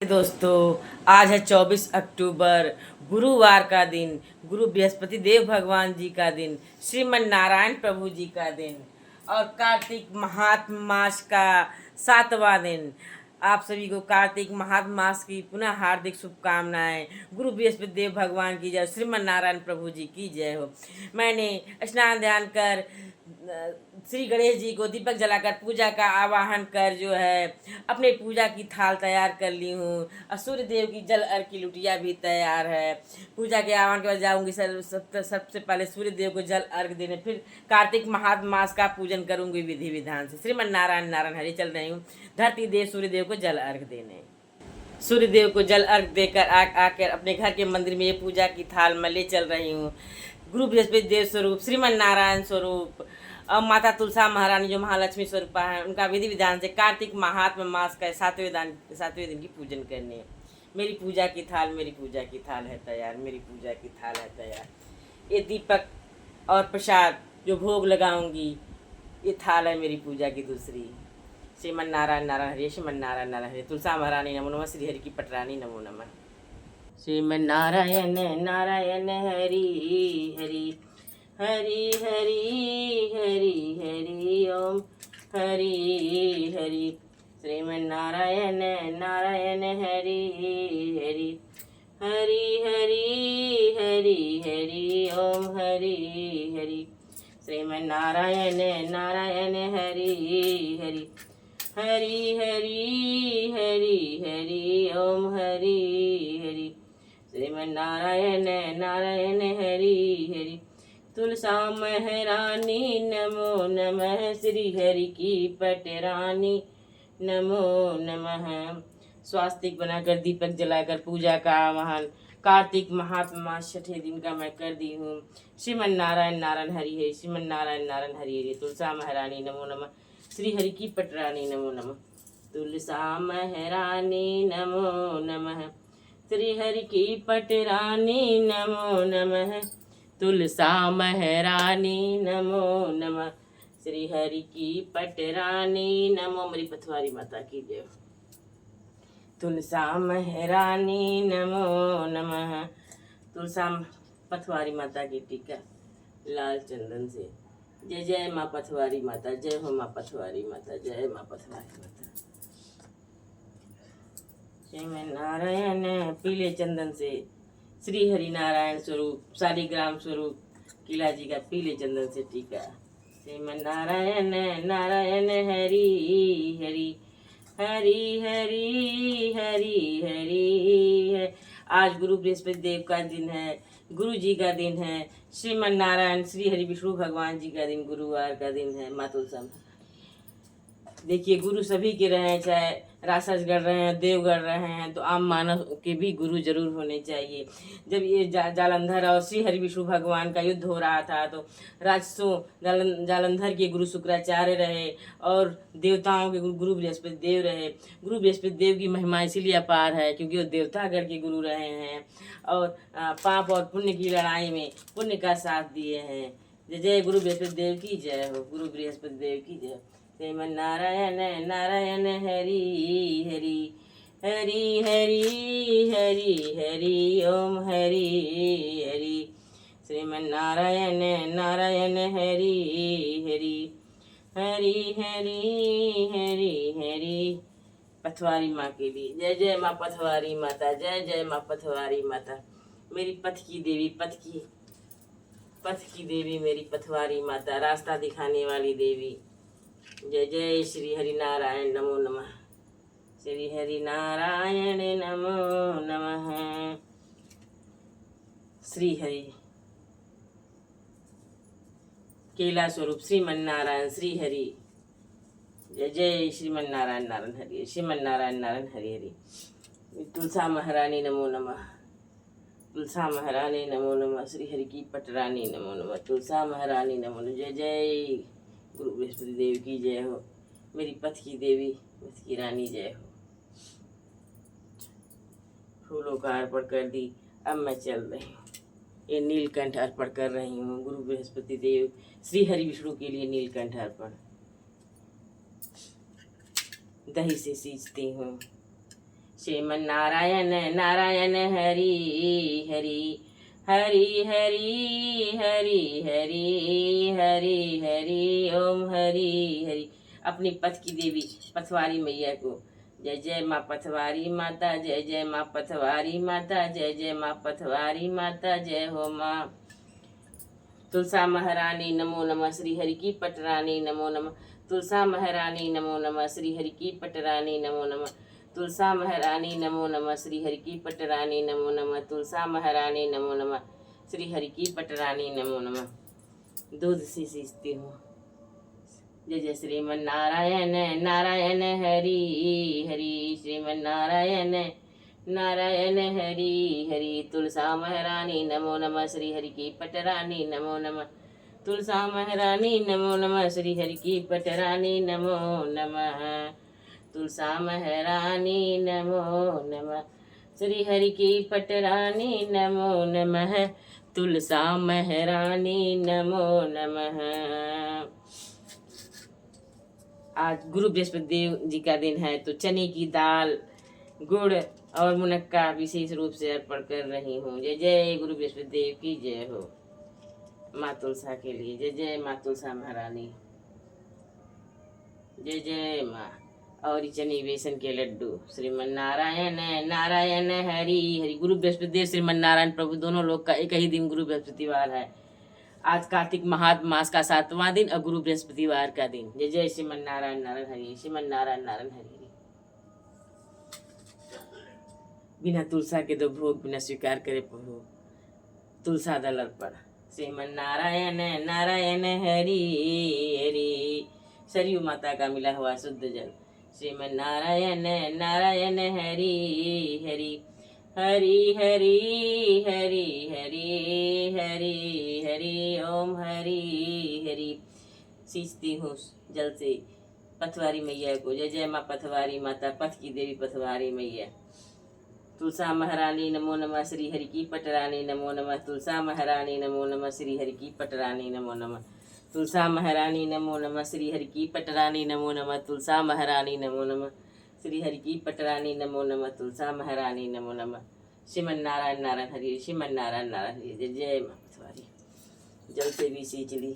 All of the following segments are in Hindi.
दोस्तों, आज है 24 अक्टूबर, गुरुवार का दिन, गुरु बृहस्पति देव भगवान जी का दिन, श्रीमन नारायण प्रभु जी का दिन और कार्तिक महात्म मास का 7वां दिन। आप सभी को कार्तिक महात्म मास की पुनः हार्दिक शुभकामनाएं। गुरु बृहस्पति देव भगवान की जय, श्रीमन नारायण प्रभु जी की जय हो। मैंने स्नान ध्यान कर श्री गणेश जी को दीपक जलाकर पूजा का आवाहन कर जो है अपने पूजा की थाल तैयार कर ली हूँ और सूर्य देव की जल अर्घ की लुटिया भी तैयार है। पूजा के आह्वान के बाद जाऊँगी सबसे पहले सूर्य देव को जल अर्घ देने, फिर कार्तिक महात्म मास का पूजन करूँगी विधि विधान से। श्रीमन नारायण नारायण हरि चल रही हूँ धरती देव सूर्य देव को जल अर्घ देने। सूर्य देव को जल अर्घ देकर आकर अपने घर के मंदिर में ये पूजा की थाल मैं ले चल रही हूँ। गुरु बृहस्पति देव स्वरूप, श्रीमन नारायण स्वरूप और माता तुलसा महारानी जो महालक्ष्मी स्वरूपा है, उनका विधि विधान से कार्तिक महात्म मास का 7वें दिन की पूजन करने। मेरी पूजा की थाल है तैयार, मेरी पूजा की थाल है तैयार। ये दीपक और प्रसाद जो भोग लगाऊंगी, ये थाल है मेरी पूजा की दूसरी। श्रीमन नारायण नारायण हरि, श्रीमन नारायण नारायण हरि, तुलसा महारानी नमो नमः, श्री हरि की पटरानी नमो नमः। श्रीमन नारायण नारायण हरि हरि, हरि हरि हरि हरि ओम हरि हरि। श्रीमन नारायण नारायण हरि हरि, हरि हरि हरि हरि ओम हरि हरि। श्रीमन नारायण नारायण हरि हरि, हरि हरि हरि हरि ओम हरि हरि। श्रीमन नारायण नारायण हरि हरि। तुलसा महारानी नमो नमः, श्री हरि की पटरानी नमो नमः। स्वास्तिक बनाकर दीपक जलाकर पूजा का आवाहन कार्तिक महात्म मास 6ठे दिन का मैं कर दी हूँ। श्रीमन नारायण नारायण हरि हरि, श्रीमन नारायण नारायण हरि हरि। तुलसा महारानी नमो नमः, श्री हरि की पटरानी नमो नमः। तुलसा महारानी नमो नमः, श्री हरि की पटरानी नमो नमः। तुलसा महारानी नमो नमः, श्री हरि की पटरानी नमो। मेरी पथवारी माता की जय। तुलसा महारानी नमो नमः। तुलसा पथवारी माता की टीका लाल चंदन से। जय जय माँ पथवारी माता, जय हो माँ पथवारी माता, जय माँ पथवारी माता। श्रीमन नारायण पीले चंदन से, श्री हरि नारायण स्वरूप शालिग्राम स्वरूप किला जी का पीले चंदन से टीका। श्रीमन नारायण नारायण हरि हरि, हरि हरि हरि हरि। आज गुरु बृहस्पति देव का दिन है, गुरु जी का दिन है। श्रीमन नारायण श्री हरि विष्णु भगवान जी का दिन गुरुवार का दिन है। माँ तुलसा देखिए, गुरु सभी के रहे हैं, चाहे राक्षस गढ़ रहे हैं, देव गढ़ रहे हैं, तो आम मानव के भी गुरु जरूर होने चाहिए। जब ये जालंधर और श्री हरि विष्णु भगवान का युद्ध हो रहा था, तो राक्षसों जालंधर के गुरु शुक्राचार्य रहे और देवताओं के गुरु बृहस्पति देव रहे। गुरु बृहस्पति देव की महिमा इसीलिए अपार है क्योंकि वो देवतागढ़ के गुरु रहे हैं और पाप और पुण्य की लड़ाई में पुण्य का साथ दिए हैं। जय जय गुरु बृहस्पति देव की जय हो, गुरु बृहस्पति देव की जय। श्रीमन नारायण नारायण हरि हरि, हरि हरि हरि हरि ओम हरि हरि। श्रीमन नारायण नारायण हरि हरि, हरि हरि हरि हरि। पथवारी माँ के लिए जय जय माँ पथवारी माता, जय जय माँ पथवारी माता। मेरी पथ की देवी, पथ की देवी मेरी पथवारी माता, रास्ता दिखाने वाली देवी। जय जय श्री हरि नारायण नमो नमः, श्री हरि नारायण नमो नमः। श्री हरि केला स्वरूप श्रीमन नारायण श्री हरि। जय जय श्रीमन नारायण नारायण हरि, श्रीमन नारायण नारायण हरि हरि। तुलसा महारानी नमो नमः, तुलसा महारानी नमो नमः, श्री हरि की पटरानी नमो नमः। तुलसा महारानी नमो नमः। जय जय गुरु बृहस्पति देव की जय हो, मेरी पथ की देवी, पथ की रानी जय हो। फूलों का अर्पण कर दी, अब मैं चल रही हूँ। ये नीलकंठ अर्पण कर रही हूँ गुरु बृहस्पति देव श्री हरि विष्णु के लिए। नीलकंठ अर्पण दही से सींचती हूँ। श्रीमन्नारायण नारायण हरि हरि हरि हरि हरि हरि हरि हरि ओम हरि हरि। अपनी पथ की देवी पथवारी मैया को जय जय माँ पथवारी माता, जय जय माँ पथवारी माता, जय जय माँ पथवारी माता, जय हो माँ। तुलसा महारानी नमो नमः, श्री हरि की पटरानी नमो नमः। तुलसा महारानी नमो नमः, श्री हरि की पटरानी नमो नमः। तुलसा महारानी नमो नमः, श्री हरि की पटरानी नमो नमः। तुलसा महारानी नमो नमः, श्री हरि की पटरानी नमो नमः। दूध से सींचती हूँ। जय जय श्रीमन्नारायण नारायण हरि हरि, श्रीमन्नारायण नारायण हरि हरि। तुलसा महारानी नमो नमः, श्री हरि की पटरानी नमो नमः। तुलसा महारानी नमो नमः, श्री हरि की पटरानी नमो नमः। तुलसा महारानी नमो नमः, श्री हरि की पटरानी नमो नमः। तुलसा महारानी नमो नमः। आज गुरु बृहस्पति देव जी का दिन है, तो चने की दाल, गुड़ और मुनक्का विशेष रूप से अर्पण कर रही हूँ। जय जय गुरु बृहस्पति देव की जय हो। माँ तुलसा के लिए जय जय माँ तुलसा महारानी, जय जय माँ। और चने बेसन के लड्डू। श्रीमन्नारायण नारायण हरि हरि। गुरु बृहस्पति देव श्रीमन्नारायण प्रभु दोनों लोग का एक ही दिन गुरु बृहस्पतिवार है। आज कार्तिक मास का 7वां दिन और गुरु बृहस्पतिवार का दिन। जय जय श्रीमन्नारायण नारायण हरि, श्रीमन्नारायण नारायण हरि। बिना तुलसा के दो भोग बिना स्वीकार करे प्रभु, तुलसा दल अर्पण। श्रीमन्नारायण नारायण हरि हरि। सरयू माता का मिला हुआ शुद्ध जल। श्रीमन्नारायण नारायण हरि हरि हरि हरि हरि हरि हरि हरि ओम हरि हरि। सींचती हूँ जल से पथवारी मैया को। जय जय माँ पथवारी माता, पथ की देवी पथवारी मैया। तुलसा महारानी नमो नमः, श्री हरि की पटरानी नमो नमः। तुलसा महारानी नमो नमः, श्री हरि की पटरानी नमो नमः। तुलसा महारानी नमो नमः, श्री हरि की पटरानी नमो नमः। तुलसा महारानी नमो नमः, श्री हरि की पटरानी नमो नमः। तुलसा महारानी नमो नमः। श्रीमन्नारायण नारायण हरि, श्रीमन्नारायण नारायण हरि। जय जय माँ पथवारी। जल से भी सींच ली।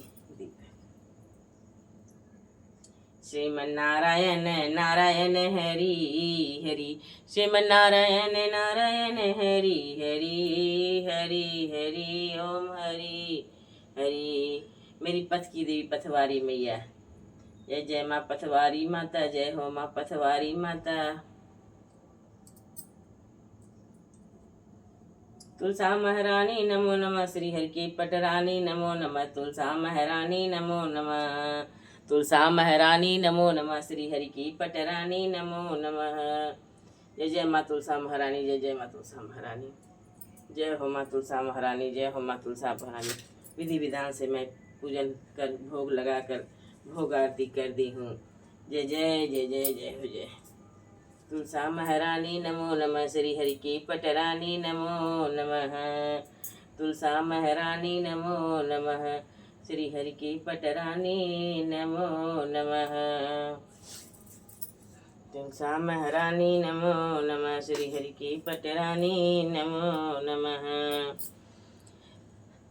श्रीमन्नारायण नारायण हरि हरि, श्रीमन्नारायण नारायण हरि हरि हरि हरि ओम हरि हरि। मेरी पथ की देवी पथवारी मैया, जय जय माँ पथवारी माता, जय हो माँ पथवारी माता। तुलसा महारानी नमो नमः, श्री हरि की पटरानी नमो नमः। तुलसा महारानी नमो नमः। तुलसा महारानी नमो नमः, श्री हरि की पटरानी नमो नमः। जय जय माँ तुलसा महारानी, जय जय माँ तुलसा महारानी। जय हो माँ तुलसा महारानी, जय हो माँ तुलसा महारानी। विधि विधान से मैं पूजन कर भोग लगाकर भोग आरती कर दी हूँ। जय जय जय जय जय हो जय। तुलसा महारानी नमो नमः, श्री हरि की पटरानी नमो नमः। तुलसा महारानी नमो नमः, श्री हरि की पटरानी नमो नमः। तुलसा महारानी नमो नमः, श्री हरि की पटरानी नमो नमः।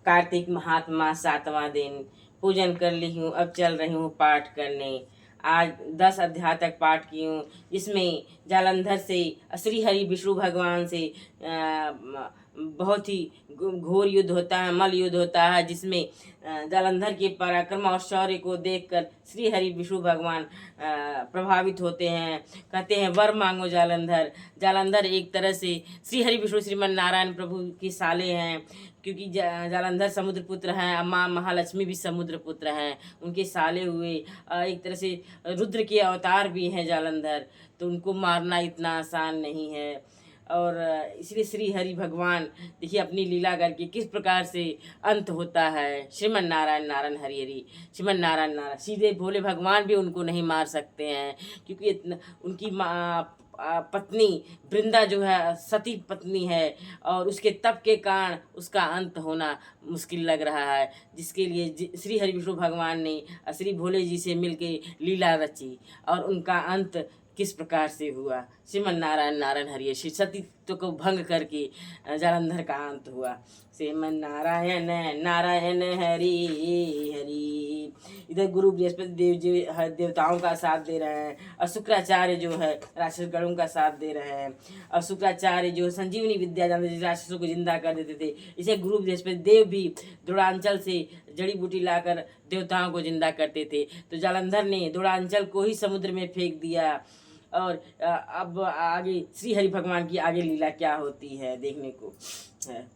कार्तिक महात्मा 7वां दिन पूजन कर ली हूँ। अब चल रही हूँ पाठ करने। आज 10 अध्याय तक पाठ की हूँ, जिसमें जालंधर से श्री हरि विष्णु भगवान से बहुत ही घोर युद्ध होता है, मल युद्ध होता है, जिसमें जालंधर के पराक्रम और शौर्य को देखकर श्री हरि विष्णु भगवान प्रभावित होते हैं। कहते हैं वर मांगो जालंधर। जालंधर एक तरह से श्री हरि विष्णु श्रीमन नारायण प्रभु की साले हैं, क्योंकि जालंधर समुद्र पुत्र हैं। माँ महालक्ष्मी भी समुद्र पुत्र हैं, उनके साले हुए। एक तरह से रुद्र के अवतार भी हैं जालंधर, तो उनको मारना इतना आसान नहीं है। और इसलिए श्री हरि भगवान देखिए अपनी लीला करके किस प्रकार से अंत होता है। श्रीमन नारायण नारायण हरि हरि, श्रीमन नारायण नारायण। सीधे भोले भगवान भी उनको नहीं मार सकते हैं, क्योंकि उनकी पत्नी वृंदा जो है सती पत्नी है, और उसके तप के कारण उसका अंत होना मुश्किल लग रहा है, जिसके लिए श्री हरि विष्णु भगवान ने श्री भोले जी से मिलके लीला रची और उनका अंत किस प्रकार से हुआ। श्रीमन नारायण नारायण हरि। श्री सतीत्व को भंग करके जालंधर का अंत हुआ। श्रीमन नारायण नारायण हरि हरि। इधर गुरु बृहस्पति देव जी देवताओं का साथ दे रहे हैं, और शुक्राचार्य जो है राक्षस गणों का साथ दे रहे हैं। और शुक्राचार्य जो संजीवनी विद्या जानते थे, राक्षसों को जिंदा कर देते थे, इसे गुरु बृहस्पति देव भी द्रोणांचल से जड़ी बूटी लाकर देवताओं को जिंदा करते थे। तो जालंधर ने द्रोणांचल को ही समुद्र में फेंक दिया। और अब आगे श्री हरि भगवान की आगे लीला क्या होती है देखने को है।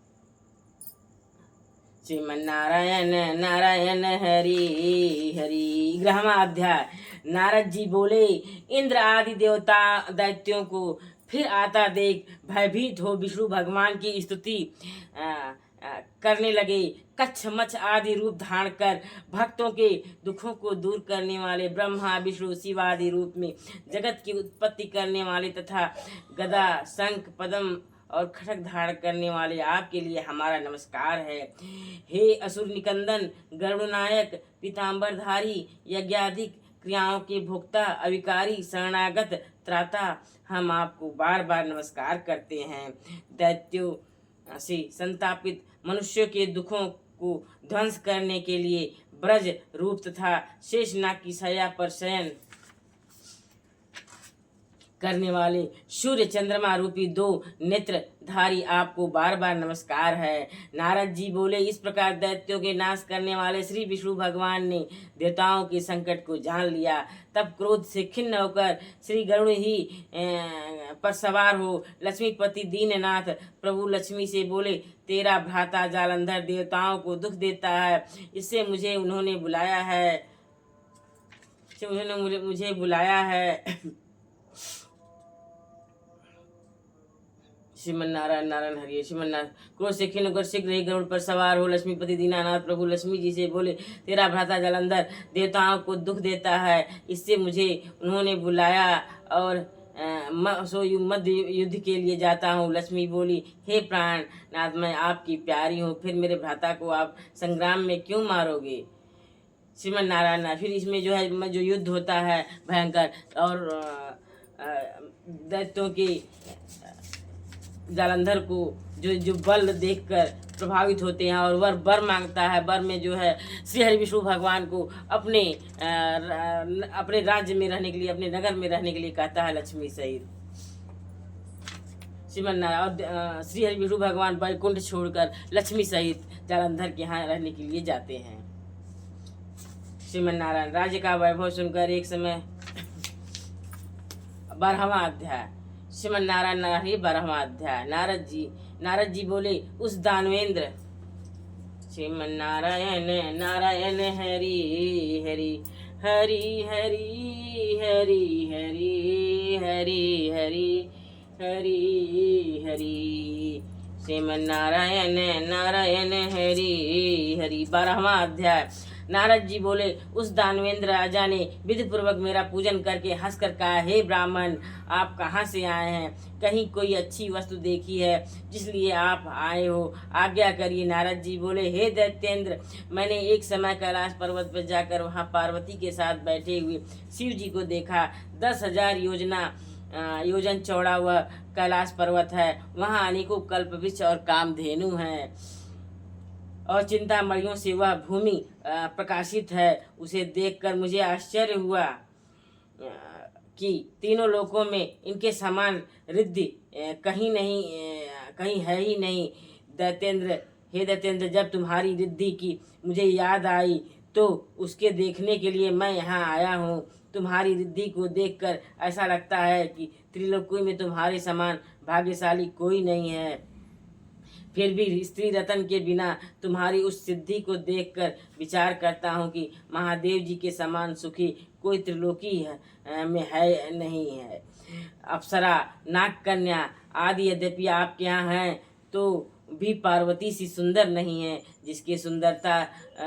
श्रीमन नारायण नारायण हरि हरि। 11वां अध्याय। नारद जी बोले, इंद्र आदि देवता दैत्यों को फिर आता देख भयभीत हो विष्णु भगवान की स्तुति करने लगे। कच्छ मच्छ आदि रूप धारण कर भक्तों के दुखों को दूर करने वाले ब्रह्मा विष्णु शिव आदि रूप में जगत की उत्पत्ति करने वाले तथा गदा शंख पद्म और खड़ग धारण करने वाले आपके लिए हमारा नमस्कार है। हे असुर निकंदन गरुड़नायक पीताम्बरधारी यज्ञाधिक क्रियाओं के भोक्ता अविकारी शरणागत त्राता, हम आपको बार बार नमस्कार करते हैं। दैत्यों से संतापित मनुष्यों के दुखों को ध्वंस करने के लिए ब्रज रूप तथा शेषनाग की शैया पर शयन करने वाले सूर्य चंद्रमा रूपी 2 नेत्रधारी आपको बार बार नमस्कार है। नारद जी बोले, इस प्रकार दैत्यों के नाश करने वाले श्री विष्णु भगवान ने देवताओं के संकट को जान लिया। तब क्रोध से खिन्न होकर श्री गरुड़ ही पर सवार हो लक्ष्मीपति दीननाथ प्रभु लक्ष्मी से बोले, तेरा भ्राता जालंधर देवताओं को दुख देता है, इससे मुझे उन्होंने बुलाया है मुझे बुलाया है। श्रीमन नारायण नारायण हरि। श्रीमन नारायण क्रोध से खिन्न होकर शीघ्र ही गरुड़ पर सवार हो लक्ष्मीपति दीनानाथ प्रभु लक्ष्मी जी से बोले, तेरा भ्राता जालंधर देवताओं को दुख देता है, इससे मुझे उन्होंने बुलाया और मध्य युद्ध के लिए जाता हूँ। लक्ष्मी बोली, हे प्राणनाथ, मैं आपकी प्यारी हूँ, फिर मेरे भ्राता को आप संग्राम में क्यों मारोगे। श्रीमन नारायण। फिर इसमें जो है जो युद्ध होता है भयंकर, और दैत्यों के जालंधर को जो बल देखकर प्रभावित होते हैं और वर बर मांगता है। बर में जो है श्री हरि विष्णु भगवान को अपने राज्य में रहने के लिए, अपने नगर में रहने के लिए कहता है लक्ष्मी सहित। श्रीमन नारायण। और श्री हरि विष्णु भगवान वैकुंठ छोड़कर लक्ष्मी सहित जालंधर के यहाँ रहने के लिए जाते हैं। श्रीमन नारायण। राज्य का वैभव सुनकर एक समय 12वां अध्याय। श्रीमन नारायण नारायण 12वां अध्याय। नारद जी बोले, उस दानवेंद्र। श्रीमन नारायण नारायण हरि हरि हरि हरि हरि हरि हरि हरि हरि हरि। श्रीमन नारायण नारायण हरि हरि। 12वां अध्याय। नारद जी बोले, उस दानवेंद्र राजा ने विधि पूर्वक मेरा पूजन करके हंसकर कहा, हे ब्राह्मण, आप कहाँ से आए हैं? कहीं कोई अच्छी वस्तु देखी है जिसलिए आप आए हो? आज्ञा करिए। नारद जी बोले, हे दैत्येंद्र, मैंने एक समय कैलाश पर्वत पर जाकर वहाँ पार्वती के साथ बैठे हुए शिव जी को देखा। 10,000 योजन चौड़ा हुआ कैलाश पर्वत है। वहाँ अनेकों कल्पवृक्ष और कामधेनु हैं, और चिंतामणियों से वह भूमि प्रकाशित है। उसे देखकर मुझे आश्चर्य हुआ कि तीनों लोकों में इनके समान रिद्धि कहीं है ही नहीं। हे दैत्येंद्र, जब तुम्हारी रिद्धि की मुझे याद आई तो उसके देखने के लिए मैं यहाँ आया हूँ। तुम्हारी रिद्धि को देखकर ऐसा लगता है कि त्रिलोकी में तुम्हारे समान भाग्यशाली कोई नहीं है। फिर भी स्त्री रतन के बिना तुम्हारी उस सिद्धि को देखकर विचार करता हूँ कि महादेव जी के समान सुखी कोई त्रिलोकी में है नहीं है। अप्सरा, नाग कन्या आदि यद्यपि आपके यहाँ हैं तो भी पार्वती सी सुंदर नहीं है, जिसके सुंदरता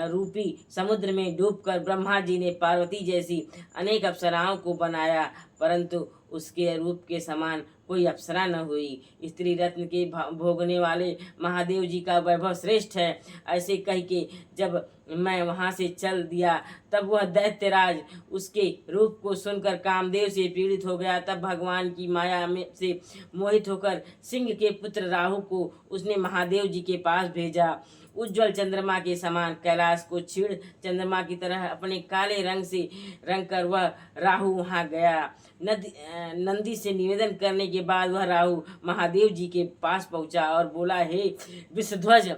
रूपी समुद्र में डूबकर ब्रह्मा जी ने पार्वती जैसी अनेक अप्सराओं को बनाया, परंतु उसके रूप के समान कोई अप्सरा न हुई। स्त्री रत्न के भोगने वाले महादेव जी का वैभव श्रेष्ठ है। ऐसे कह के जब मैं वहाँ से चल दिया, तब वह दैत्यराज उसके रूप को सुनकर कामदेव से पीड़ित हो गया। तब भगवान की माया में से मोहित होकर सिंह के पुत्र राहु को उसने महादेव जी के पास भेजा। उज्ज्वल चंद्रमा के समान कैलाश को क्षीण चंद्रमा की तरह अपने काले रंग से रंग कर वह राहु वहाँ गया। नंदी से निवेदन करने के बाद वह राहु महादेव जी के पास पहुँचा और बोला, हे वृषध्वज,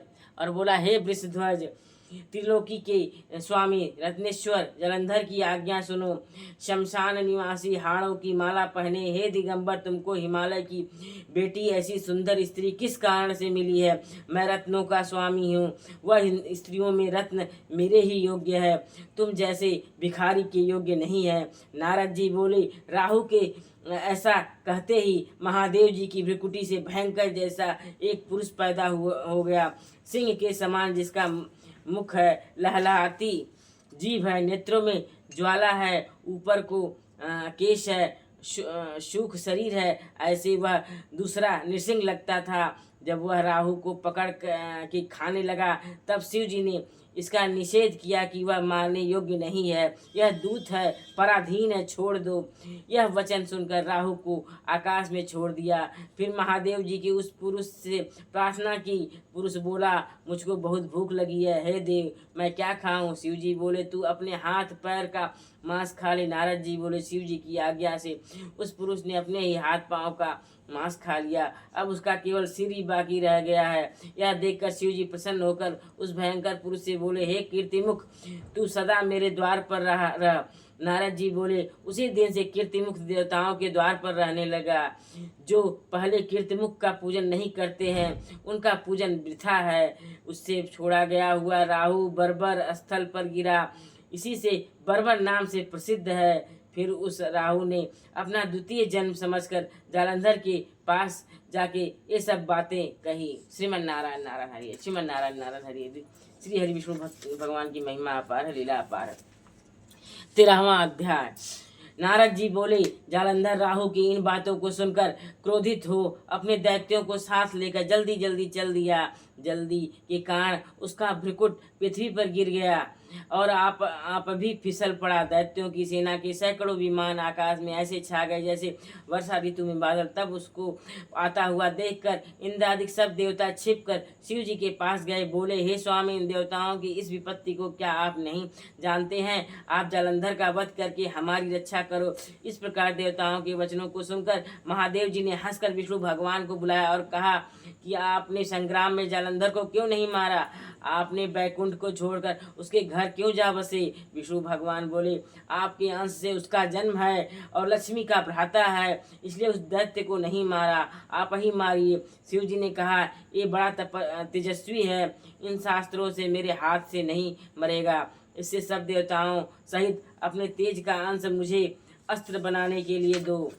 त्रिलोकी के स्वामी रत्नेश्वर जलंधर की आज्ञा सुनो। शमशान निवासी हाड़ों की माला पहने हे दिगंबर, तुमको हिमालय की बेटी ऐसी सुंदर स्त्री किस कारण से मिली है? मैं रत्नों का स्वामी हूँ, वह स्त्रियों में रत्न मेरे ही योग्य है, तुम जैसे भिखारी के योग्य नहीं है। नारद जी बोले, राहु के ऐसा कहते ही महादेव जी की भ्रिकुटी से भयंकर जैसा एक पुरुष पैदा हो गया। सिंह के समान जिसका मुख है, लहलहाती जीभ है, नेत्रों में ज्वाला है, ऊपर को केश है, सूख शरीर है, ऐसे वह दूसरा नृसिंह लगता था। जब वह राहु को पकड़ के खाने लगा, तब शिव जी ने इसका निषेध किया कि वह मारने योग्य नहीं है, यह दूत है, पराधीन है, छोड़ दो। यह वचन सुनकर राहु को आकाश में छोड़ दिया। फिर महादेव जी के उस पुरुष से प्रार्थना की। पुरुष बोला, मुझको बहुत भूख लगी है, हे देव, मैं क्या खाऊं? शिव जी बोले, तू अपने हाथ पैर का मांस खा ले। नारद जी बोले, शिव जी की आज्ञा से उस पुरुष ने अपने ही हाथ पांव का मांस खा लिया। अब उसका केवल सिर ही बाकी रह गया है। यह देखकर शिव जी प्रसन्न होकर उस भयंकर पुरुष से बोले, हे कीर्तिमुख, तू सदा मेरे द्वार पर रह। नारद जी बोले, उसी दिन से कीर्तिमुख देवताओं के द्वार पर रहने लगा। जो पहले कीर्तिमुख का पूजन नहीं करते हैं, उनका पूजन वृथा है। उससे छोड़ा गया हुआ राहु बर्बर स्थल पर गिरा, इसी से बर्बर नाम से प्रसिद्ध है। फिर उस राहु ने अपना द्वितीय जन्म समझकर जालंधर के पास जाके ये सब बातें कही। श्रीमन नारायण नारायण हरिये, श्रीमन नारायण नारायण हरिये। श्री हरि विष्णु भगवान की महिमा अपार है, लीला अपार है। 13वां अध्याय। नारद जी बोले, जालंधर राहु की इन बातों को सुनकर क्रोधित हो अपने दैत्यों को साथ लेकर जल्दी जल्दी चल दिया। जल्दी के कारण उसका भ्रिकुट पृथ्वी पर गिर गया और आप भी फिसल पड़ा। दैत्यों की सेना के सैकड़ों विमान आकाश में ऐसे छा गए जैसे वर्षा ऋतु में बादल। तब उसको आता हुआ देखकर इंद्रादि सब देवता छिपकर शिव जी के पास गए। बोले, हे स्वामी, इन देवताओं की इस विपत्ति को क्या आप नहीं जानते हैं? आप जालंधर का वध करके हमारी रक्षा करो। इस प्रकार देवताओं के वचनों को सुनकर महादेव जी ने हंसकर विष्णु भगवान को बुलाया और कहा कि आपने संग्राम में जालंधर को क्यों नहीं मारा? आपने बैकुंठ को छोड़कर उसके घर क्यों जा बसे? विष्णु भगवान बोले, आपके अंश से उसका जन्म है और लक्ष्मी का भ्राता है, इसलिए उस दैत्य को नहीं मारा, आप ही मारिए। शिव जी ने कहा, ये बड़ा तेजस्वी है, इन शास्त्रों से मेरे हाथ से नहीं मरेगा। इससे सब देवताओं सहित अपने तेज का अंश मुझे अस्त्र बनाने के लिए दो।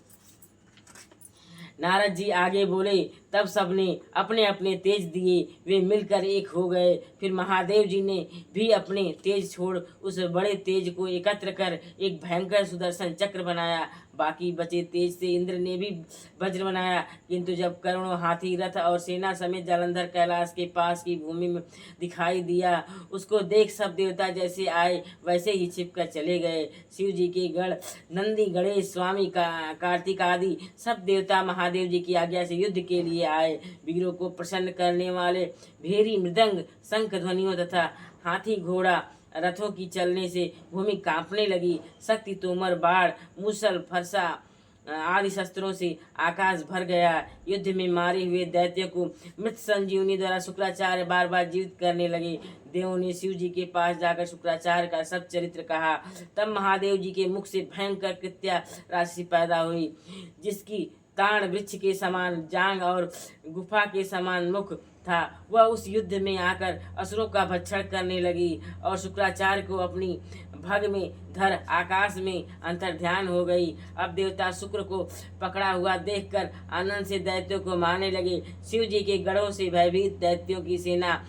नारद जी आगे बोले, तब सबने अपने अपने तेज दिए, वे मिलकर एक हो गए। फिर महादेव जी ने भी अपने तेज छोड़ उस बड़े तेज को एकत्र कर एक भयंकर सुदर्शन चक्र बनाया। बाकी बचे तेज से इंद्र ने भी वज्र बनाया, किंतु जब करोड़ों हाथी रथ और सेना समेत जालंधर कैलाश के पास की भूमि में दिखाई दिया, उसको देख सब देवता जैसे आए वैसे ही छिपकर चले गए। शिव जी के गढ़ नंदी, गणेश, स्वामी कार्तिक आदि सब देवता महादेव जी की आज्ञा से युद्ध के लिए आए। वीरों को प्रसन्न करने वाले भेरी, मृदंग, शंख ध्वनियों तथा हाथी घोड़ा रथों की चलने से भूमि कांपने लगी। शक्ति तोमर, बाढ़, मूसल, फरसा आदि शस्त्रों से आकाश भर गया। युद्ध में मारे हुए दैत्य को मृत संजीवनी द्वारा शुक्राचार्य बार बार जीवित करने लगे। देवों ने शिव जी के पास जाकर शुक्राचार्य का सब चरित्र कहा। तब महादेव जी के मुख से भयंकर कृत्या राशि पैदा हुई, जिसकी ताड़ वृक्ष के समान जांग और गुफा के समान मुख था। वह उस युद्ध में आकर असुरों का भक्षण करने लगी और शुक्राचार्य को अपनी भग में धर आकाश में अंतर्ध्यान हो गई। अब देवता शुक्र को पकड़ा हुआ देखकर आनंद से दैत्यों को मारने लगे। शिव जी के गढ़ों से भयभीत दैत्यों की सेना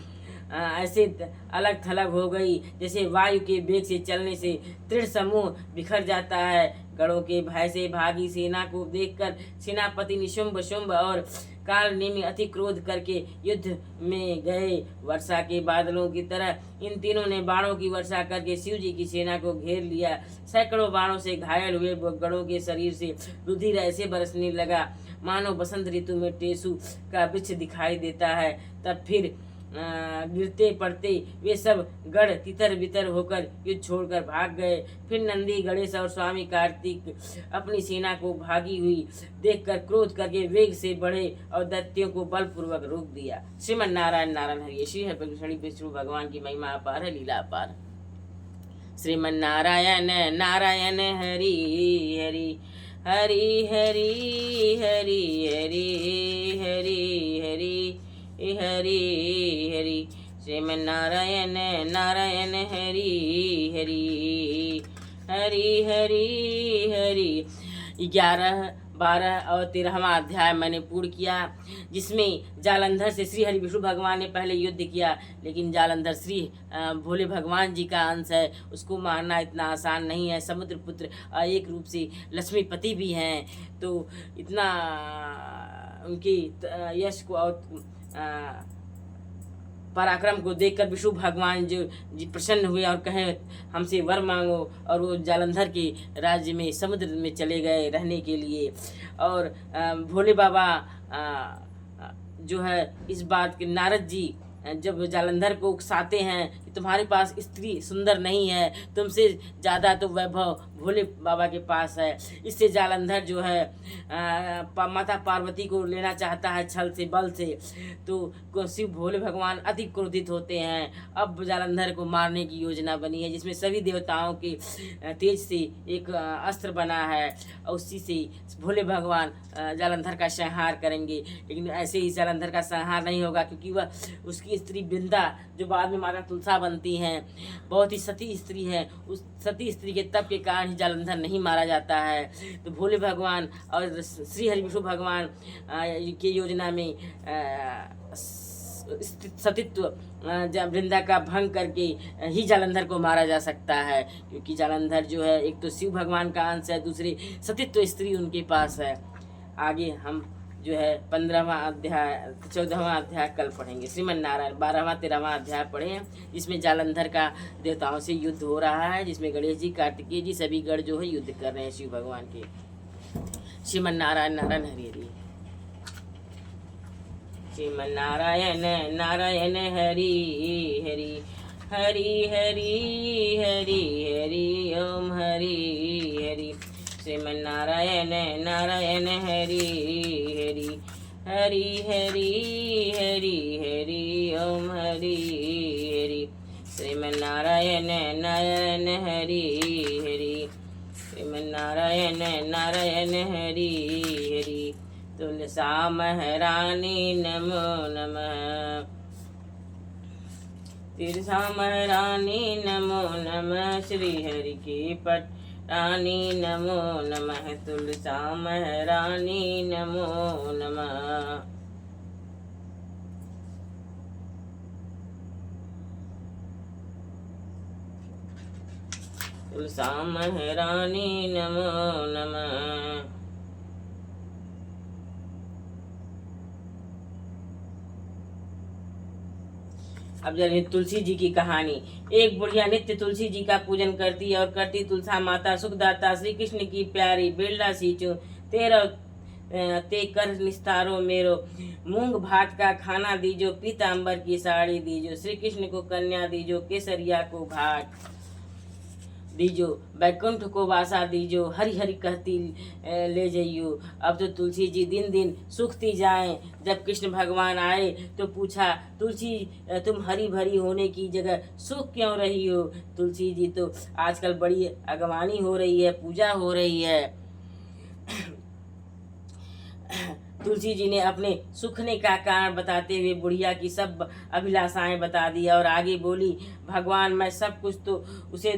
ऐसे अलग थलग हो गई जैसे वायु के वेग से चलने से तृण समूह बिखर जाता है। गणों के भय से भागी सेना को देखकर सेनापति निशुंभ, शुंभ और कालनेमी अति क्रोध करके युद्ध में गए। वर्षा के बादलों की तरह इन तीनों ने बाणों की वर्षा करके शिव जी की सेना को घेर लिया। सैकड़ों बाणों से घायल हुए गणों के शरीर से रुधिर ऐसे बरसने लगा मानो बसंत ऋतु में टेसू का वृक्ष दिखाई देता है। तब फिर गिरते पड़ते वे सब गढ़ तितर बितर होकर युद्ध छोड़कर भाग गए। फिर नंदी, गणेश और स्वामी कार्तिक अपनी सेना को भागी हुई देखकर क्रोध करके वेग से बढ़े और दैत्यों को बलपूर्वक रोक दिया। श्रीमन नारायण नारायण हरि। श्री हरि विष्णु भगवान की महिमा अपार है, लीला अपार। श्रीमन नारायण नारायण हरि हरि हरि हरि हरि हरि हरि हरि हरि हरि। श्रीमन नारायण नारायण हरि हरि हरि हरि हरि। 11, 12 और 13वां अध्याय मैंने पूर्ण किया, जिसमें जालंधर से श्री हरि विष्णु भगवान ने पहले युद्ध किया, लेकिन जालंधर श्री भोले भगवान जी का अंश है, उसको मारना इतना आसान नहीं है। समुद्र पुत्र एक रूप से लक्ष्मीपति भी हैं, तो इतना उनकी यश को और पराक्रम को देखकर विष्णु भगवान जो प्रसन्न हुए और कहे हमसे वर मांगो, और वो जालंधर के राज्य में समुद्र में चले गए रहने के लिए। और भोले बाबा जो है इस बात के नारद जी जब जालंधर को उकसाते हैं कि तुम्हारे पास स्त्री सुंदर नहीं है, तुमसे ज़्यादा तो वैभव भोले बाबा के पास है। इससे जालंधर जो है माता पार्वती को लेना चाहता है छल से, बल से, तो शिव भोले भगवान अति क्रोधित होते हैं। अब जालंधर को मारने की योजना बनी है, जिसमें सभी देवताओं के तेज से एक अस्त्र बना है, और उसी से भोले भगवान जालंधर का संहार करेंगे। लेकिन ऐसे ही जालंधर का संहार नहीं होगा, क्योंकि वह उसकी स्त्री वृंदा जो बाद में माता तुलसा बनती हैं, बहुत ही सती स्त्री है। उस सती स्त्री के तप के कारण ही जालंधर नहीं मारा जाता है। तो भोले भगवान और श्री हरि विष्णु भगवान की योजना में सतीत्व वृंदा का भंग करके ही जालंधर को मारा जा सकता है, क्योंकि जालंधर जो है एक तो शिव भगवान का अंश है, दूसरी सतीत्व स्त्री उनके पास है। आगे हम जो है 15वां अध्याय 14वां अध्याय कल पढ़ेंगे। श्रीमन नारायण 12वां 13वां अध्याय पढ़े, जिसमें जालंधर का देवताओं से युद्ध हो रहा है, जिसमें गणेश जी, कार्तिकेय जी सभी गण जो है युद्ध कर रहे हैं शिव भगवान के। श्रीमन नारायण नारायण हरि हरि। श्रीमन नारायण नारायण हरि हरि हरि हरि हरि हरि ओम हरि हरि। श्रीमन नारायण नारायण हरि हरि हरि हरि हरि हरि ओम हरि हरि। श्रीमन नारायण नारायण हरि हरि श्रीमन नारायण नारायण हरि हरि। तुलसा महारानी नमो नमः। तिरसा महारानी नमो नमः। श्री हरि के पट रानी नमो नमः। तुलसा महारानी नमो नमः। तुलसा महारानी नमो नमः। अब जानिए तुलसी जी की कहानी। एक बुढ़िया नित्य तुलसी जी का पूजन करती और करती तुलसा माता सुखदाता श्री कृष्ण की प्यारी बेला सींचो तेरा ते कर निस्तारो मेरो। मूंग भात का खाना दीजो, पीताम्बर की साड़ी दीजो, श्री कृष्ण को कन्या दीजो, केसरिया को भाट दीजो, बैकुंठ को वासा दीजो, हरि हरि कहती ले जाइयो। अब तो तुलसी जी दिन दिन सूखती जाएं। जब कृष्ण भगवान आए तो पूछा, तुलसी तुम हरी भरी होने की जगह सूख क्यों रही हो? तुलसी जी तो आजकल बड़ी अगवानी हो रही है, पूजा हो रही है। तुलसी जी ने अपने सूखने का कारण बताते हुए बुढ़िया की सब अभिलाषाएं बता दी और आगे बोली, भगवान मैं सब कुछ तो उसे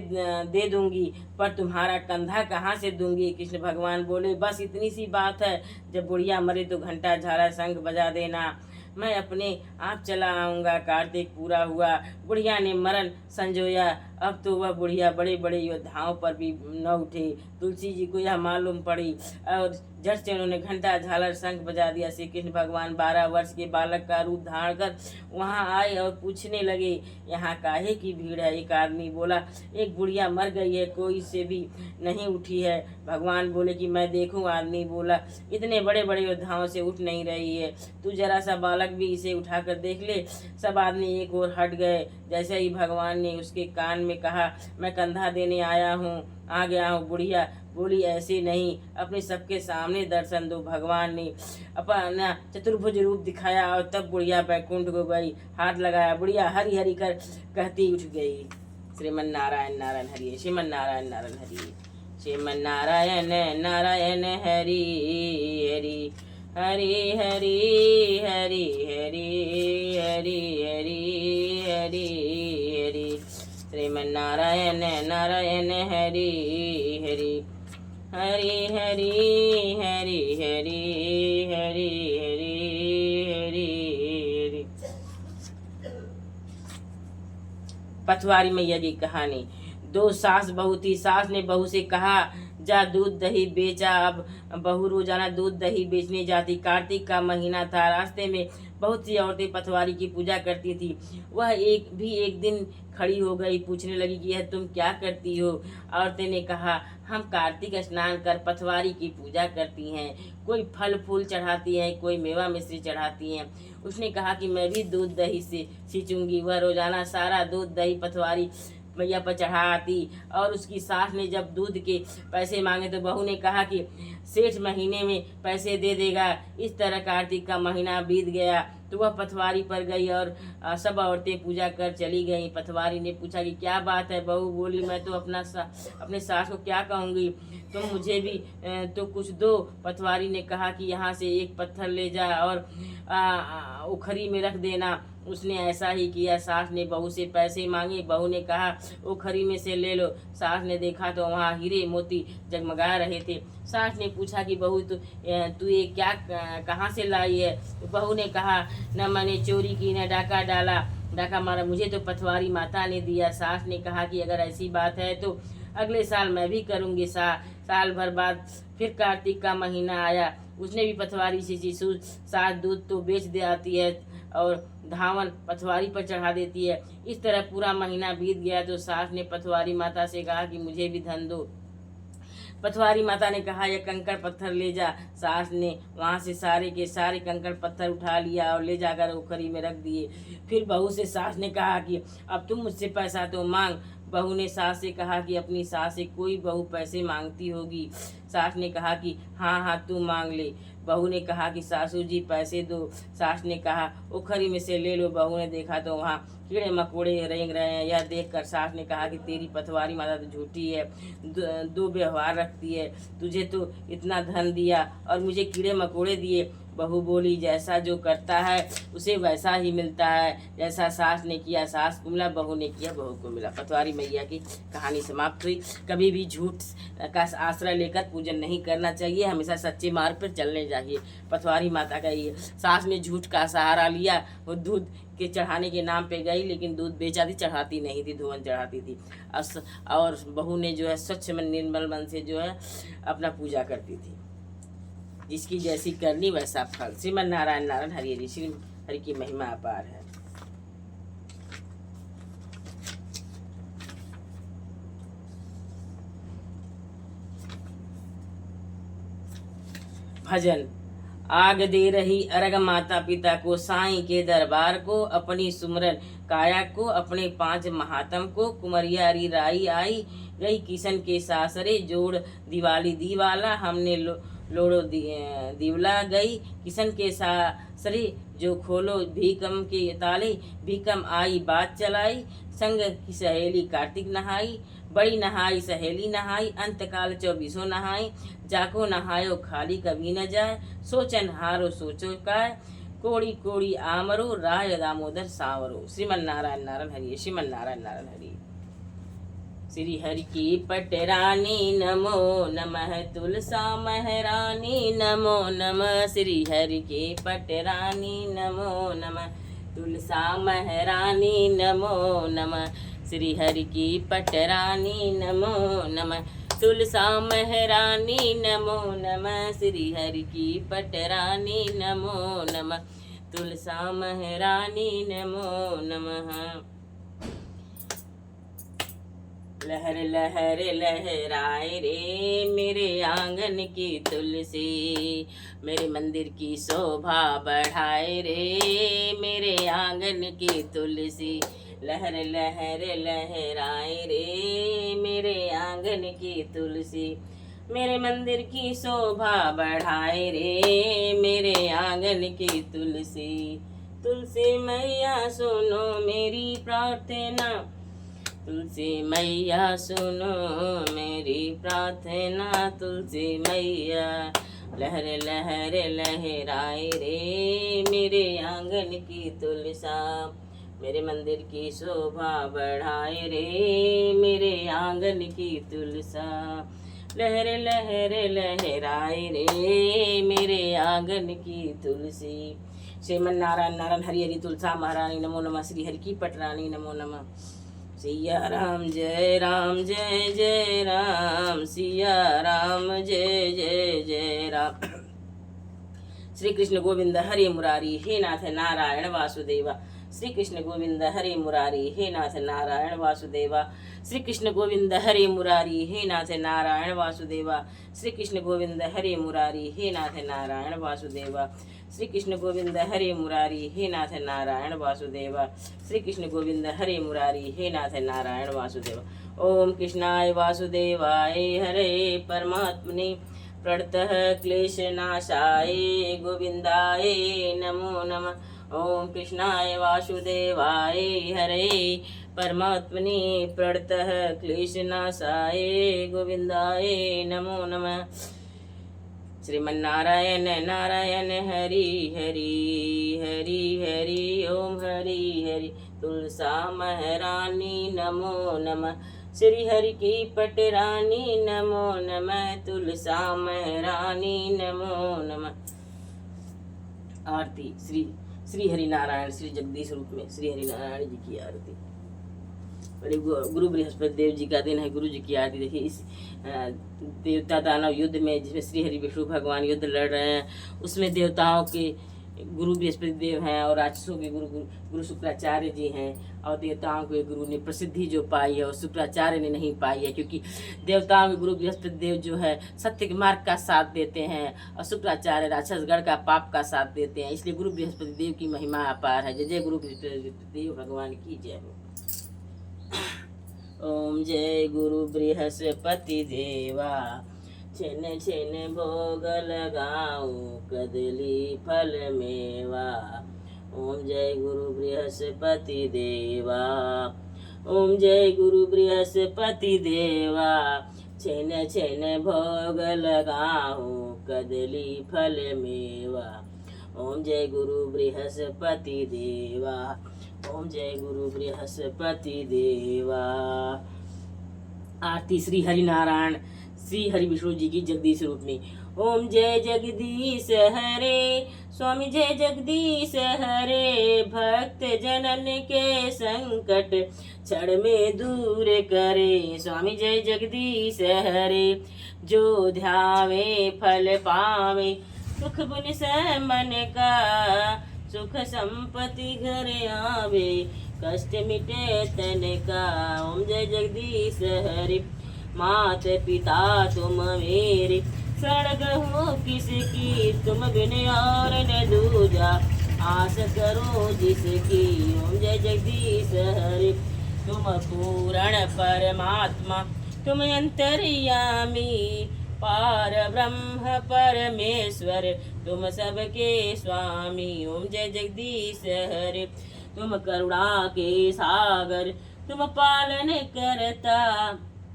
दे दूंगी, पर तुम्हारा कंधा कहाँ से दूंगी? कृष्ण भगवान बोले, बस इतनी सी बात है, जब बुढ़िया मरे तो घंटा झाला शंख बजा देना, मैं अपने आप चला आऊँगा। कार्तिक पूरा हुआ, बुढ़िया ने मरण संजोया अब तो वह बुढ़िया बड़े बड़े योद्धाओं पर भी न उठे। तुलसी जी को यह मालूम पड़ी और झट से उन्होंने घंटा झालर शंख बजा दिया। श्री कृष्ण भगवान 12 वर्ष के बालक का रूप धारण कर वहां आए और पूछने लगे, यहाँ काहे की भीड़ है? एक आदमी बोला, एक बुढ़िया मर गई है, कोई से भी नहीं उठी है। भगवान बोले कि मैं देखूं। आदमी बोला, इतने बड़े बड़े योद्धाओं से उठ नहीं रही है, तू जरा सा बालक भी इसे उठाकर देख ले। सब आदमी एक ओर हट गए। जैसे ही भगवान ने उसके कान में कहा, मैं कंधा देने आ गया हूँ। बुढ़िया बोली, ऐसे नहीं, अपने सबके सामने दर्शन दो। भगवान ने अपना चतुर्भुज रूप दिखाया और तब बुढ़िया बैकुंठ को गई। हाथ लगाया, बुढ़िया हरि हरि कर कहती उठ गई। श्रीमन नारायण नारायण हरि, श्रीमन नारायण नारायण हरि, श्रीमन नारायण नारायण हरि हरि, हरि हरि हरि हरि हरि हरि हरि हरि, श्रीमन नारायण नारायण हरि हरि, हरि हरि हरि हरि हरि हरि हरि। पथवारी मैया की कहानी। दो सास बहू थी। सास ने बहू से कहा, जा दूध दही बेचा। अब बहू रोजाना दूध दही बेचने जाती। कार्तिक का महीना था। रास्ते में बहुत सी औरतें पथवारी की पूजा करती थी। वह एक दिन खड़ी हो गई, पूछने लगी कि यह तुम क्या करती हो? औरतें ने कहा, हम कार्तिक स्नान कर पथवारी की पूजा करती हैं। कोई फल फूल चढ़ाती हैं, कोई मेवा मिश्री चढ़ाती हैं। उसने कहा कि मैं भी दूध दही से सींचूंगी। वह रोजाना सारा दूध दही पथवारी मैया पर चढ़ाती। और उसकी सास ने जब दूध के पैसे मांगे तो बहू ने कहा कि सेठ महीने में पैसे दे देगा। इस तरह कार्तिक का महीना बीत गया तो वह पथवारी पर गई और सब औरतें पूजा कर चली गईं। पथवारी ने पूछा कि क्या बात है? बहू बोली, मैं तो अपने सास को क्या कहूँगी, तुम मुझे भी तो कुछ दो। पथवारी ने कहा कि यहाँ से एक पत्थर ले जा और उखरी में रख देना। उसने ऐसा ही किया। सास ने बहू से पैसे मांगे। बहू ने कहा, उखरी में से ले लो। सास ने देखा तो वहाँ हीरे मोती जगमगा रहे थे। सास ने पूछा कि बहू तू ये क्या कहाँ से लाई है? बहू ने कहा, न मैंने चोरी की न डाका डाला, डाका मारा, मुझे तो पथवारी माता ने दिया। सास ने कहा कि अगर ऐसी बात है तो अगले साल मैं भी करूँगी। साल भर बाद फिर कार्तिक का महीना आया। उसने भी पथवारी से सास दूध तो बेच दे आती है और धावन पथवारी पर चढ़ा देती है। इस तरह पूरा महीना बीत गया तो सास ने पथवारी माता से कहा कि मुझे भी धन दो। पथवारी माता ने कहा, यह कंकड़ पत्थर ले जा। सास ने वहाँ से सारे के सारे कंकड़ पत्थर उठा लिया और ले जाकर उखरी में रख दिए। फिर बहू से सास ने कहा कि अब तुम मुझसे पैसा तो मांग। बहू ने सास से कहा कि अपनी सास से कोई बहू पैसे मांगती होगी। सास ने कहा कि हाँ तू मांग ले। बहू ने कहा कि सासू जी पैसे दो। सास ने कहा, उखरी में से ले लो। बहू ने देखा तो वहाँ कीड़े मकोड़े रेंग रहे हैं। यह देखकर सास ने कहा कि तेरी पथवारी माता तो झूठी है, दो व्यवहार रखती है। तुझे तो इतना धन दिया और मुझे कीड़े मकोड़े दिए। बहू बोली, जैसा जो करता है उसे वैसा ही मिलता है। जैसा सास ने किया सास को मिला, बहू ने किया बहू को मिला। पथवारी मैया की कहानी समाप्त हुई। कभी भी झूठ का आश्रय लेकर पूजन नहीं करना चाहिए, हमेशा सच्चे मार्ग पर चलने चाहिए। पथवारी माता का ये, सास ने झूठ का सहारा लिया, वो दूध के चढ़ाने के नाम पे गई, लेकिन दूध बेचा थी, चढ़ाती नहीं थी, धुवन चढ़ाती थी। और बहू ने जो है स्वच्छ मन निर्मल मन से जो है अपना पूजा करती थी। जिसकी जैसी करनी वैसा फल। श्रीमन नारायण नारायण हरि हरि। श्री हरि की महिमा अपार है। भजन। आग दे रही अर्घ माता पिता को, साईं के दरबार को, अपनी सुमरन काया को, अपने 5 महात्म को। कुमरियारी राई आई गई किशन के सासरे, जोड़ दिवाली दीवाला हमने लोड़ो दीवला गई किशन के सासरे, जो खोलो भीकम के ताले, भीकम आई बात चलाई, संग की सहेली कार्तिक नहाई, बड़ी नहाई सहेली नहाई, अंतकाल 24 नहाई, जाको नहायो खाली कभी न जाए, सोचन हारो सोचो काय, कोड़ी कोड़ी आमरो राय दामोदर सावरो। श्रीमन नारायण नारायण हरि। श्रीमन नारायण नारायण हरि। श्री हरि की पटरानी नमो नमः, तुलसा महरानी नमो नमः। श्री हरि के पटरानी नमो नमः, तुलसा महरानी नमो नमः। श्री हरि की पटरानी नमो नमः। तुलसा महारानी नमो नमः। श्री हरि की पटरानी नमो नमः। तुलसा महारानी नमो नमः। लहर लहर लहराए रे मेरे आंगन की तुलसी, मेरे मंदिर की शोभा बढ़ाए रे मेरे आंगन की तुलसी। लहर लहर लहराए रे मेरे आंगन की तुलसी, मेरे मंदिर की शोभा बढ़ाए रे मेरे आंगन की तुलसी। तुलसी मैया सुनो मेरी प्रार्थना, तुलसी मैया सुनो मेरी प्रार्थना। तुलसी मैया लहर लहर लहराए रे मेरे आंगन की तुलसा, मेरे मंदिर की शोभा बढ़ाए रे मेरे आंगन की तुलसा। लहर लहर लहराए रे मेरे आंगन की तुलसी। श्रीमन नारायण नारायण हरि हरि तुलसा महारानी नमो नमः। श्री हरि की पटरानी नमो नमः। सिया राम जय राम जय जय राम, सिया राम जय जय जय राम। श्री कृष्ण गोविंद हरे मुरारी हे नाथ नारायण वासुदेवा। श्री कृष्ण गोविंद हरे मुरारी हे नाथ नारायण वासुदेवा। श्री कृष्ण गोविंद हरे मुरारी हे नाथ नारायण वासुदेवा। श्री कृष्ण गोविंद हरे मुरारी हे नाथ नारायण वासुदेवा। श्री कृष्ण गोविंद हरे मुरारी हे नाथ नारायण वासुदेवा। श्री कृष्ण गोविंद हरे मुरारी हे नाथ नारायण वासुदेवा। ओम कृष्णाय वासुदेवाय हरे परमात्मने प्रणतः क्लेशनाशाय गोविंदाय नमो नमः। ओम कृष्णाय वासुदेवाय हरे परमात्मने प्रणतः क्लेशनाशाय गोविंदाय नमो नमः। श्रीमन्नारायण नारायण हरि हरि हरि हरि ओम हरि हरि। तुलसा महारानी नमो नमः। श्री हरि की पटरानी नमो नमः। तुलसा महारानी नमो नमः। आरती श्री श्री हरि नारायण श्री जगदीश रूप में श्री हरि नारायण जी की आरती। गुरु बृहस्पति देव जी का दिन है। गुरु जी की आरती देखिए। इस देवता दानव युद्ध में जिसमें श्री हरि विष्णु भगवान युद्ध लड़ रहे हैं, उसमें देवताओं के गुरु बृहस्पति देव हैं और राक्षसों के गुरु शुक्राचार्य जी हैं। और देवताओं के गुरु ने प्रसिद्धि जो पाई है और शुक्राचार्य ने नहीं पाई है, क्योंकि देवताओं के गुरु बृहस्पति देव जो है सत्य के मार्ग का साथ देते हैं और शुक्राचार्य राक्षसगढ़ का पाप का साथ देते हैं। इसलिए गुरु बृहस्पति देव की महिमा अपार है। जय जय गुरु बृहस्पति देव भगवान की जय हो। ओम जय गुरु बृहस्पति देवा, छिन छिन भोग लगाऊं कदली फल मेवा। ओम जय गुरु बृहस्पति देवा, ओम जय गुरु बृहस्पति देवा, छिन छिन भोग लगाऊं कदली फल मेवा। ओम जय गुरु बृहस्पति देवा, ओम जय गुरु बृहस्पति देवा। आरती श्री हरि नारायण श्री हरि विष्णु जी की जगदीश रूप में। ओम जय जगदीश हरे स्वामी जय जगदीश हरे, भक्त जनन के संकट क्षण में दूर करे। स्वामी जय जगदीश हरे, जो ध्यावे फल पावे, सुख बुन मन का, सुख संपत्ति घर आवे, कष्ट मिटे तन का। ओम जय जगदीश हरि, मात पिता तुम मेरे, सड़ग हो किसकी, तुम बिन और न दूजा, आस करो जिसकी। ओम जय जगदीश हरि, तुम पूर्ण परमात्मा, तुम अंतर्यामी, पार ब्रह्म परमेश्वर, तुम सबके स्वामी। ओम जय जगदीश हरि, तुम करुणा के सागर, तुम पालन करता,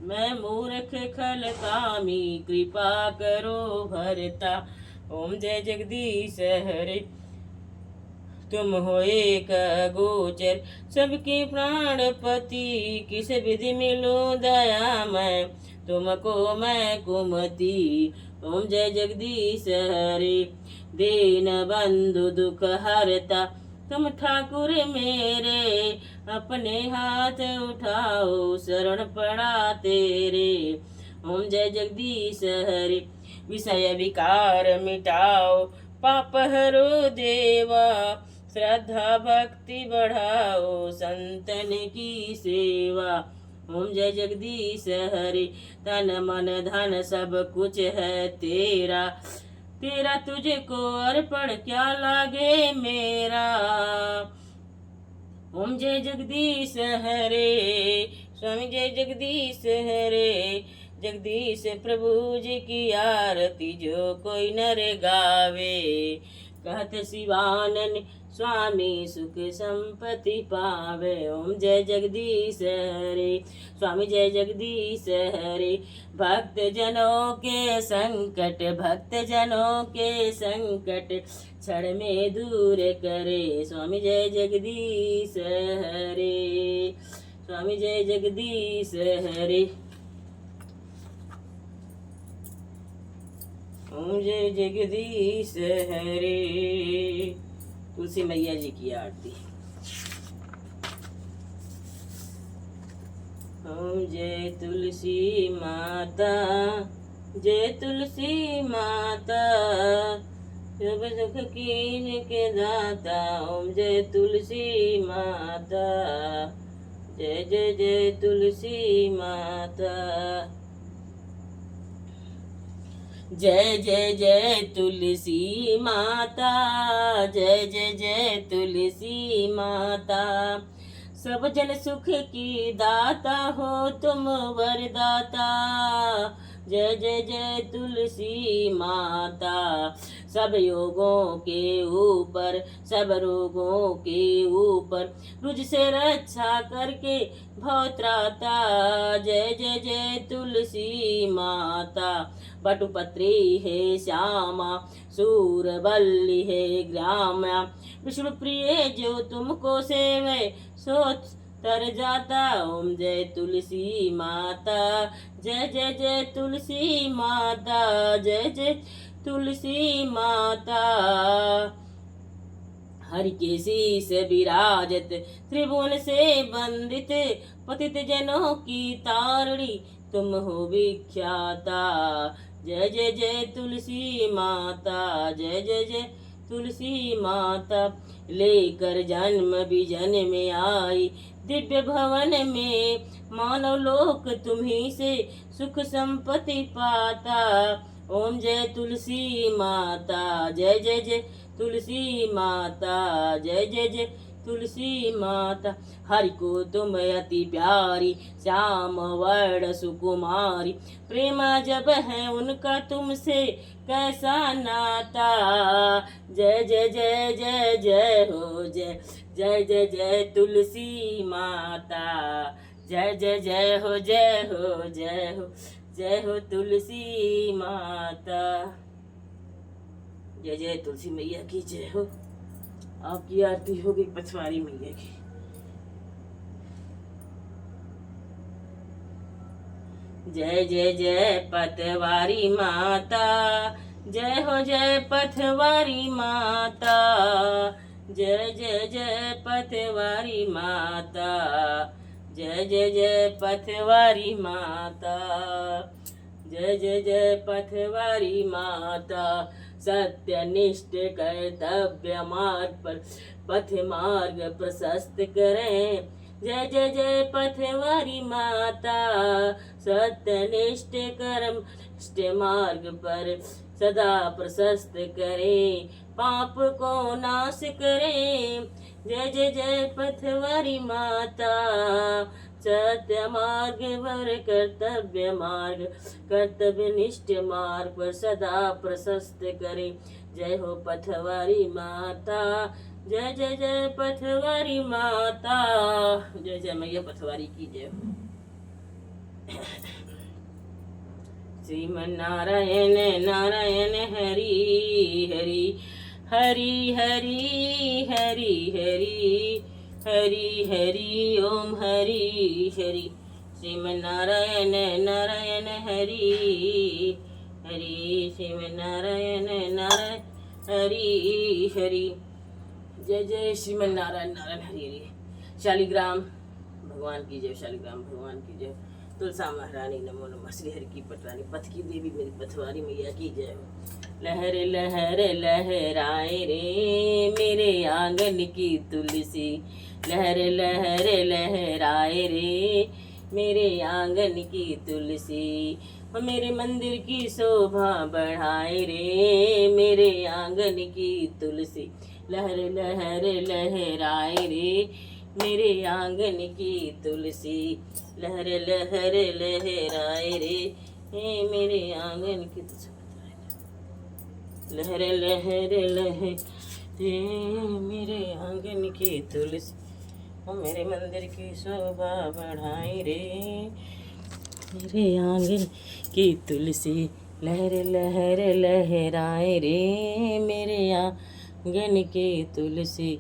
मैं मूर्ख खल कामी, कृपा करो भरता। ओम जय जगदीश हरि, तुम हो एक गोचर, सबके प्राणपति, किस विधि मिलो दया मैं, तुमको मैं कुमति। ओम जय जगदीश हरि, दीन बंधु दुख हरता, तुम ठाकुर मेरे, अपने हाथ उठाओ शरण पड़ा तेरे। ओम जय जगदीश हरे, विषय विकार मिटाओ पाप हरो देवा। श्रद्धा भक्ति बढ़ाओ संतन की सेवा। ओम जय जगदीश हरे, तन मन धन सब कुछ है तेरा, तेरा तुझको अर्पण क्या लागे मेरा। ओम जय जगदीश हरे, स्वामी जय जगदीश हरे। जगदीश प्रभु जी की आरती जो कोई नर गावे। कहत शिवानन स्वामी सुख संपत्ति पावे। ओम जय जगदीश हरे, स्वामी जय जगदीश हरे। भक्त जनों के संकट, भक्त जनों के संकट क्षण में दूर करे। स्वामी जय जगदीश हरे, स्वामी जय जगदीश हरे। ओम जय जगदीश हरे। तुलसी मैया जी की आरती। ओम जय तुलसी माता, जय तुलसी माता, सब सुख कीन के दाता। ओम जय तुलसी माता, जय जय जय तुलसी माता। जय जय जय तुलसी माता, जय जय जय तुलसी माता। सब जन सुख की दाता हो तुम वरदाता। जय जय जय तुलसी माता। सब योगों के ऊपर, सब रोगों के ऊपर रुझ से रक्षा करके भवत्राता। जय जय जय तुलसी माता। बटुपत्री है श्यामा, सूरबल्ली है ग्राम्या। विष्णु प्रिय जो तुमको सेवे सोच तर जाता। ओम जय तुलसी माता, जय जय जय तुलसी माता, जय जय तुलसी माता। हरि के शीस विराजत, त्रिभुवन से बंदित, पतित जनों की तारणी तुम हो विख्याता। जय जय जय तुलसी माता, जय जय जय तुलसी माता। लेकर जन्म विजन में आई दिव्य भवन में, मानव लोक तुम्ही से सुख संपत्ति पाता। ओम जय तुलसी माता, जय जय जय तुलसी माता, जय जय जय तुलसी माता। हरि को तुम अति प्यारी, श्याम वर्ण सुकुमारी। प्रेम जब है उनका तुमसे कैसा नाता। जय जय जय जय जय हो, जय जय जय जय तुलसी माता। जय जय जय हो, जय हो, जय हो, जय हो तुलसी माता। जय जय तुलसी मैया की जय हो। आपकी आरती होगी पछवाड़ी मैया की। जय जय जय पतवारी माता, जय हो जय पतवारी माता। जय जय जय पतवारी माता, जय जय जय पतवारी माता। जय जय जय पतवारी माता। सत्यनिष्ठ कर्तव्य मार्ग पर पथ मार्ग प्रशस्त करें। जय जय जय पथवारी माता। सत्यनिष्ठ कर्म मार्ग पर सदा प्रशस्त करें, पाप को नाश करें। जय जय जय पथवारी माता। सत्य मार्ग पर कर्तव्य मार्ग, कर्तव्य निष्ठ मार्ग पर सदा प्रशस्त करे। जय हो पथवारी माता, जय जय जय पथवारी माता। जय जय मैया पथवारी की जय हो। श्रीमन्नारायण नारायण हरि हरि, हरि हरि हरि हरि, हरि हरि ओम हरि हरि। श्रीमन्नारायण नारायण हरि हरि, श्रीमन्नारायण नारायण हरि हरि। जय जय श्रीमन नारायण नारायण हरि हरि। शालिग्राम भगवान की जय, शालिग्राम भगवान की जय। तुलसा महारानी नमो नमः। श्री हरि की पटरानी पथ की देवी मेरी पथवारी मैया की जय हो। लहर लहर लहराए रे मेरे आंगन की तुलसी, लहर लहर लहराए रे मेरे आंगन की तुलसी, मेरे मंदिर की शोभा बढ़ाए रे मेरे आंगन की तुलसी, लहर लहर लहराए रे मेरे आंगन की तुलसी, लहर लहर लहराए रे मेरे आंगन की तुलसी, लहर लहर लहर मेरे आंगन की तुलसी, मेरे मंदिर की शोभा बढ़ाई रे मेरे आंगन की तुलसी, लहर लहर लहराए रे मेरे आंगन की तुलसी,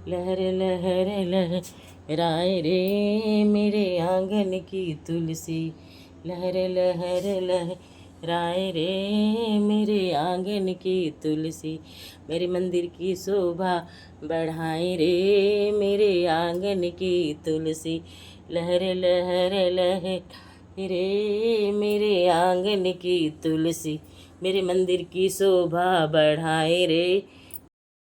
लहर लहर लहराए रे मेरे आंगन की तुलसी, लहर लहर लहराए रे मेरे आंगन की तुलसी, मेरे मंदिर की शोभा बढ़ाए रे मेरे आंगन की तुलसी, लहर लहर लहराए रे मेरे आंगन की तुलसी, मेरे मंदिर की शोभा बढ़ाए रे